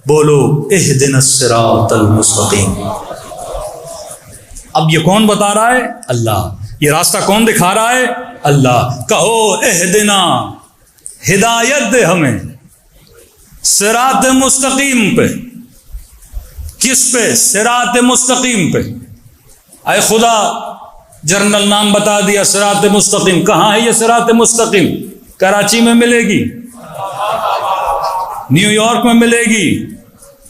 बोलो इहदिनस सिरातल मुस्तकीम। अब ये कौन बता रहा है? अल्लाह। ये रास्ता कौन दिखा रहा है? अल्लाह। कहो इहदिना, हिदायत दे हमें सिरात मुस्तकीम पे। किस पे? सिरात मुस्तकीम पे। अय खुदा, जर्नल नाम बता दिया सिरात मुस्तकीम। कहाँ है ये सिरात मुस्तकीम? कराची में मिलेगी, न्यूयॉर्क में मिलेगी,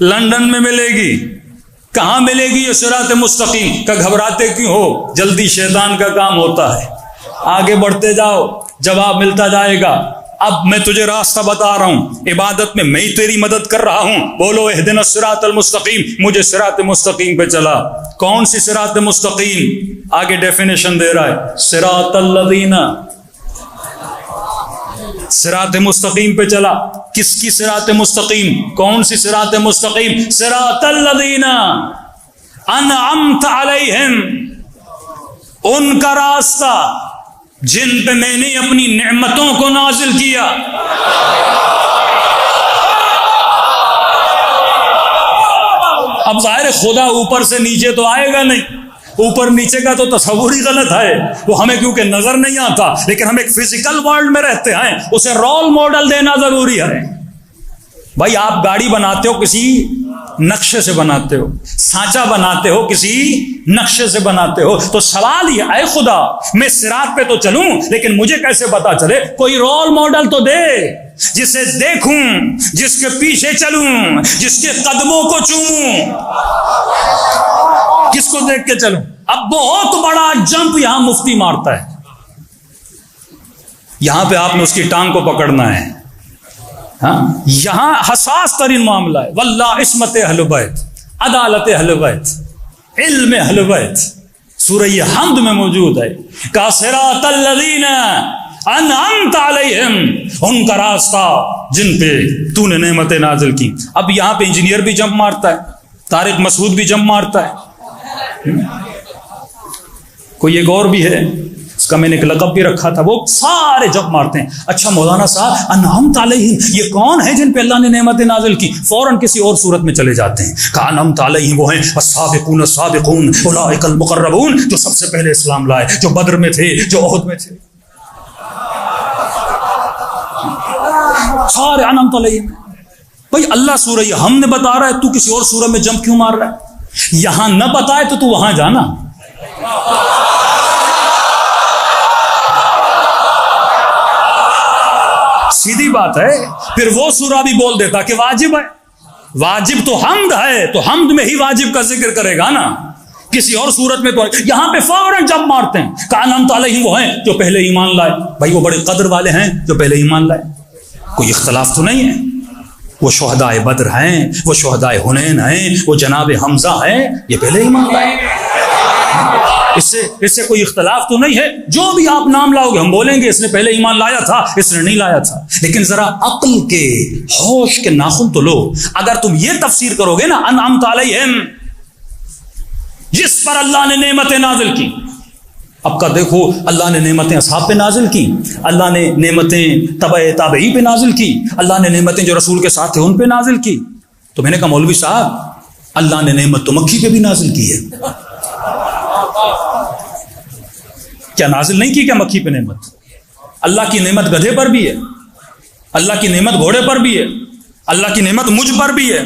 लंदन में मिलेगी। कहाँ मिलेगी ये सिरात मुस्तकीम? का घबराते क्यों हो? जल्दी शैतान का काम होता है। आगे बढ़ते जाओ, जवाब मिलता जाएगा। अब मैं तुझे रास्ता बता रहा हूं, इबादत में मैं ही तेरी मदद कर रहा हूं। बोलो इहदिना सिरातल मुस्तकीम। मुझे सिरात मुस्तकीम पे चला। कौन सी सिरात मुस्तकीम? आगे डेफिनेशन दे रहा है, सिरातल लदीना। सिरात मुस्तकीम पे चला। किसकी सिरात मुस्तकीम? कौन सी सिरात मुस्तकीम? सिरातल लदीना अनअमत अलैहिम, उनका रास्ता जिन पे मैंने अपनी नेमतों को नाजिल किया। अब जाहिर खुदा ऊपर से नीचे तो आएगा नहीं, ऊपर नीचे का तो तस्वुर ही गलत है, वो हमें क्योंकि नजर नहीं आता। लेकिन हम एक फिजिकल वर्ल्ड में रहते हैं, उसे रोल मॉडल देना जरूरी है। भाई आप गाड़ी बनाते हो, किसी नक्शे से बनाते हो, सांचा बनाते हो, किसी नक्शे से बनाते हो। तो सवाल ये है, खुदा मैं सिरात पे तो चलूं, लेकिन मुझे कैसे पता चले? कोई रोल मॉडल तो दे, जिसे देखूं, जिसके पीछे चलूं, जिसके कदमों को चूमूं। किसको देख के चलूं? अब बहुत बड़ा जंप यहां मुफ्ती मारता है। यहां पे आपने उसकी टांग को पकड़ना है। हाँ, यहां हसास तरीन मामला है। वल्लाह इस्मत अहले बैत, अदालत अहले बैत, इल्म अहले बैत, सूरह हमद में मौजूद है। का सिरातल लज़ीना अनअमत अलैहिम, उनका रास्ता जिन पे तूने नेमतें नाजिल की। अब यहां पे इंजीनियर भी जंप मारता है, तारिक मसूद भी जंप मारता है। कोई एक और भी है, उसका मैंने एक लक़ब भी रखा था, वो सारे जंप मारते हैं। अच्छा मौलाना साहब, अनअमत अलैहिम ये कौन है जिन पे अल्लाह ने नेमतें नाजिल की? फौरन किसी और सूरत में चले जाते हैं। का अनअमत अलैहिम वो हैं अस्साबिकून अस्साबिकून उलाइकल मुक़र्रबून, जो सबसे पहले इस्लाम लाए, जो बद्र में थे, जो ओहद में थे। सारे अनअमत अलैहिम। भाई अल्लाह सूरह हमद में बता रहा है, तू किसी और सूरत में जंप क्यों मार रहा है? यहां न बताए तो तू वहां जाना। सीधी बात है। फिर वो सूरा भी बोल देता कि वाजिब है। वाजिब तो हमद है, तो हमद में ही वाजिब का जिक्र करेगा ना, किसी और सूरत में तो। यहां पे फौरन जंप मारते हैं। का अनअमत अलैहिम वो हैं जो पहले ईमान लाए। भाई वो बड़े कदर वाले हैं जो पहले ईमान लाए, कोई इख्तलाफ तो नहीं है। वो शुहदाए बद्र हैं, वो शुहदाए हुनैन हैं, वो जनाब हमजा हैं, ये पहले ईमान लाए। इससे कोई इख्तलाफ तो नहीं है। जो भी आप नाम लाओगे हम बोलेंगे इसने पहले ईमान लाया था, इसने नहीं लाया था। लेकिन जरा अक्ल के, होश के नाखुन तो लो। अगर तुम ये तफसीर करोगे ना, अनअमत अलैहिम जिस पर अल्लाह ने नेमतें नाजिल की। अब का देखो, अल्लाह ने नेमतें असहाब पे नाजिल की, अल्लाह ने नेमतें तबे ताबई पे नाजिल की, अल्लाह ने नेमतें जो रसूल के साथ थे उन पे नाजिल की। तो मैंने कहा मौलवी साहब, अल्लाह ने नेमत तो मक्खी पे भी नाजिल की है, क्या नाजिल नहीं की क्या मक्खी पे नेमत? अल्लाह की नेमत गधे पर भी है, अल्लाह की नेमत घोड़े पर भी है, अल्लाह की नेमत मुझ पर भी है,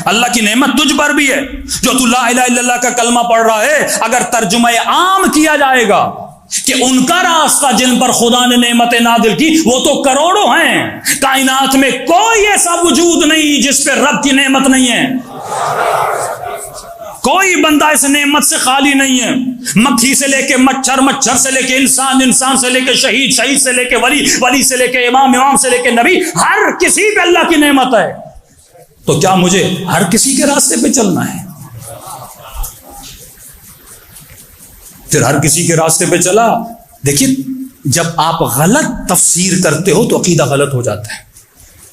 अल्लाह की नेमत तुझ पर भी है। जो तू ला इलाहा इल्लल्लाह का कलमा पढ़ रहा है, अगर तर्जुमा आम किया जाएगा कि उनका रास्ता जिन पर खुदा ने नेमतें नाजिल की वो तो करोड़ों हैं। कायनात में कोई ऐसा वजूद नहीं जिस पे रब की नेमत नहीं है। कोई बंदा इस नेमत से खाली नहीं है। मक्खी से लेके मच्छर, मच्छर से लेके इंसान, इंसान से लेके शहीद, शहीद से लेके वली, वली से लेके इमाम, इमाम से लेके नबी, हर किसी पे अल्लाह की नेमत है। तो क्या मुझे हर किसी के रास्ते पे चलना है? फिर हर किसी के रास्ते पे चला। देखिए, जब आप गलत तफसीर करते हो तो अकीदा गलत हो जाता है।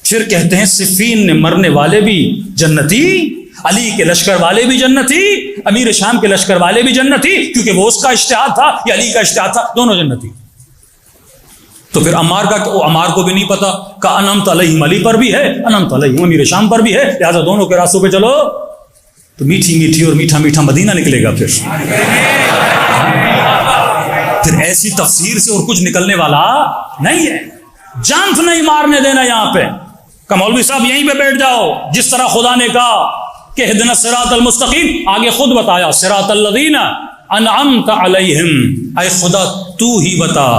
फिर कहते हैं सिफीन में मरने वाले भी जन्नती, अली के लश्कर वाले भी जन्नती, अमीर शाम के लश्कर वाले भी जन्नती, क्योंकि वो उसका इज्तिहाद था या अली का इज्तिहाद था, दोनों जन्नती। तो फिर अम्मार का, अम्मार को भी नहीं पता का अनमत अलैहिम अली पर भी है, अनमत अलैहिम अमीर शाम पर भी है, लिहाजा दोनों के रास्तों पे चलो तो मीठी मीठी और मीठा मीठा मदीना निकलेगा। फिर ऐसी तफसीर से और कुछ निकलने वाला नहीं है। जानफ नहीं मारने देना यहाँ पे का मौलवी साहब यहीं पे बैठ जाओ। जिस तरह खुदा ने कहा कि इहदिना सिरातल मुस्तकीम, आगे खुद बताया सिरातल लज़ीना अनअमत अलैहिम। ऐ खुदा तू ही बता,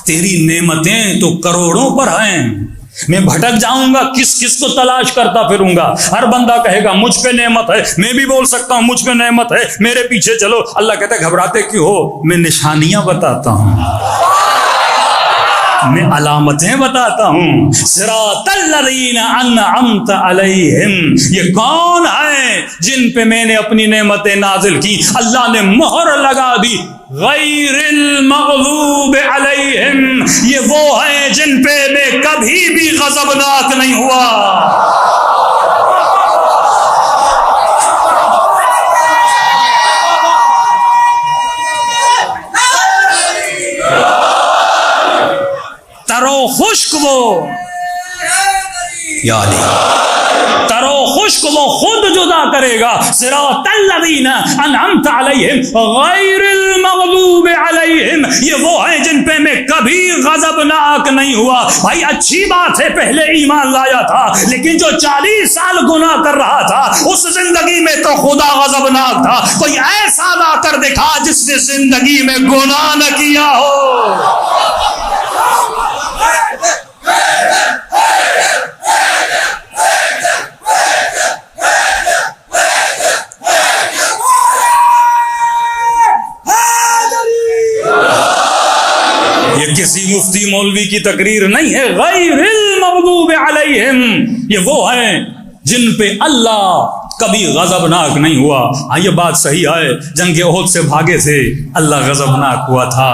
तेरी नेमतें तो करोड़ों पर हैं, मैं भटक जाऊंगा, किस किस को तलाश करता फिरूंगा। हर बंदा कहेगा मुझ पे नेमत है, मैं भी बोल सकता हूं मुझ पे नेमत है, मेरे पीछे चलो। अल्लाह कहता है घबराते क्यों हो, मैं निशानियां बताता हूं, मैं अलामतें बताता हूं। सिरातल लज़ीना अनअमत अलैहिम, ये कौन है जिन पे मैंने अपनी नेमतें नाजिल की। अल्लाह ने मोहर लगा दी, गैरिल मग़लूब अलैहिम, ये वो है जिन पे मैं कभी भी गज़बनाक नहीं हुआ। तरो खुश्क वो याद, तरो खुश्क वो खुद जुदा करेगा। सिरातल लज़ीना अनअमत अलैहिम गैरिल मग़लूब अलैहिम, ये वो है जिन पे मैं कभी गज़बनाक नहीं हुआ। भाई अच्छी बात है पहले ईमान लाया था, लेकिन जो 40 साल गुनाह कर रहा था उस जिंदगी में तो खुदा गज़बनाक था। कोई ऐसा ला कर दिखा जिसने जिंदगी में गुनाह न किया हो। ये किसी मुफ्ती मौलवी की तकरीर नहीं है। गैरिल मग़लूब अलैहिम, ये वो है जिन पे अल्लाह कभी गज़बनाक नहीं हुआ। हाँ ये बात सही है, जंग ओहद से भागे थे, अल्लाह गज़बनाक हुआ था।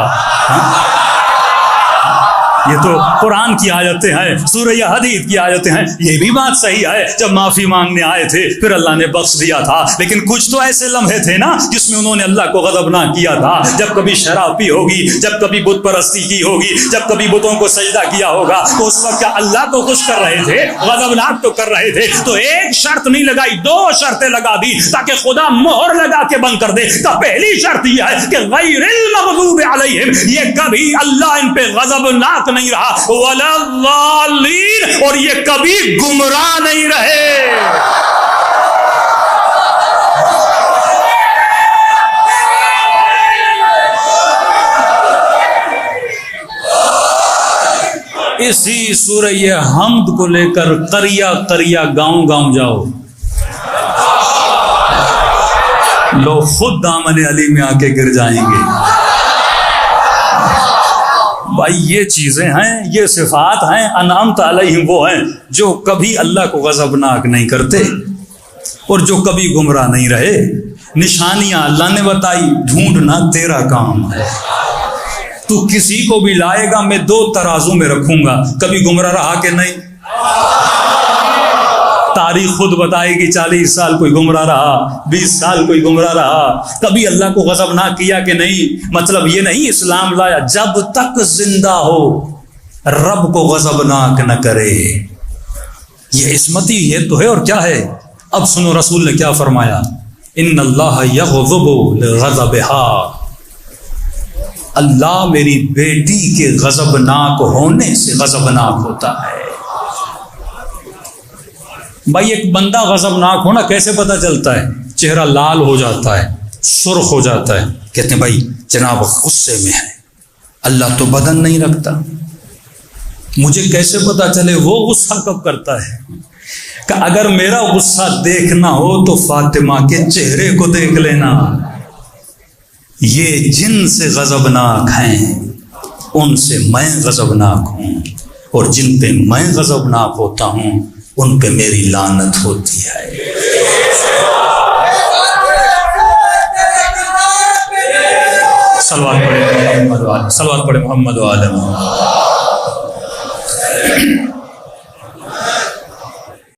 ये तो कुरान की आयतें हैं, सूरह हदीद की आयतें हैं। ये भी बात सही है, जब माफी मांगने आए थे फिर अल्लाह ने बख्श दिया था। लेकिन कुछ तो ऐसे लम्हे थे ना जिसमें उन्होंने अल्लाह को गज़बनाक किया था। जब कभी शराब पी होगी, जब कभी बुत परस्ती की होगी, जब कभी बुतों को सजदा किया होगा, तो उस वक्त क्या अल्लाह को खुश कर रहे थे, गज़बनाक तो कर रहे थे। तो एक शर्त नहीं लगाई, 2 शर्तें लगा दी ताकि खुदा मोहर लगा के बंद कर दे। तो पहली शर्त यह है कि गैरिल मग़लूब अलैहिम, ये कभी अल्लाह इन पे गज़बनाक नहीं रहा, वलद्दालीन, और ये कभी गुमराह नहीं रहे। इसी सूरह हमद को लेकर करिया करिया गांव गांव जाओ, लोग खुद दामन अली में आके गिर जाएंगे। भाई ये चीजें हैं, ये सिफात हैं, अनअमत अलैहिम वो हैं जो कभी अल्लाह को गज़बनाक नहीं करते और जो कभी गुमराह नहीं रहे। निशानियां अल्लाह ने बताई, ढूंढना तेरा काम है। तू किसी को भी लाएगा, मैं 2 तराजू में रखूंगा, कभी गुमराह रहा कि नहीं। तारीख खुद बताएगी, 40 साल कोई गुमराह रहा, 20 साल कोई गुमराह रहा, कभी अल्लाह को गज़बनाक किया कि नहीं। मतलब ये नहीं इस्लाम लाया जब तक जिंदा हो रब को गज़बनाक न करे, ये इस्मती ये तो है। और क्या है, अब सुनो रसूल ने क्या फरमाया, इन्नल्लाह यग़ज़बु लिग़ज़बिहा, अल्लाह मेरी बेटी के गज़बनाक होने से गज़बनाक होता है। भाई एक बंदा गज़बनाक होना कैसे पता चलता है, चेहरा लाल हो जाता है, सुर्ख हो जाता है, कहते हैं भाई जनाब गुस्से में है। अल्लाह तो बदन नहीं रखता, मुझे कैसे पता चले वो गुस्सा कब करता है। कि अगर मेरा गुस्सा देखना हो तो फातिमा के चेहरे को देख लेना, ये जिनसे गज़बनाक हैं उनसे मैं गज़बनाक हूं, और जिन पे मैं गज़बनाक होता हूं उन पे मेरी लानत होती है। सलवात पढ़े मोहम्मद वाले, सलवात पढ़े मोहम्मद वाले।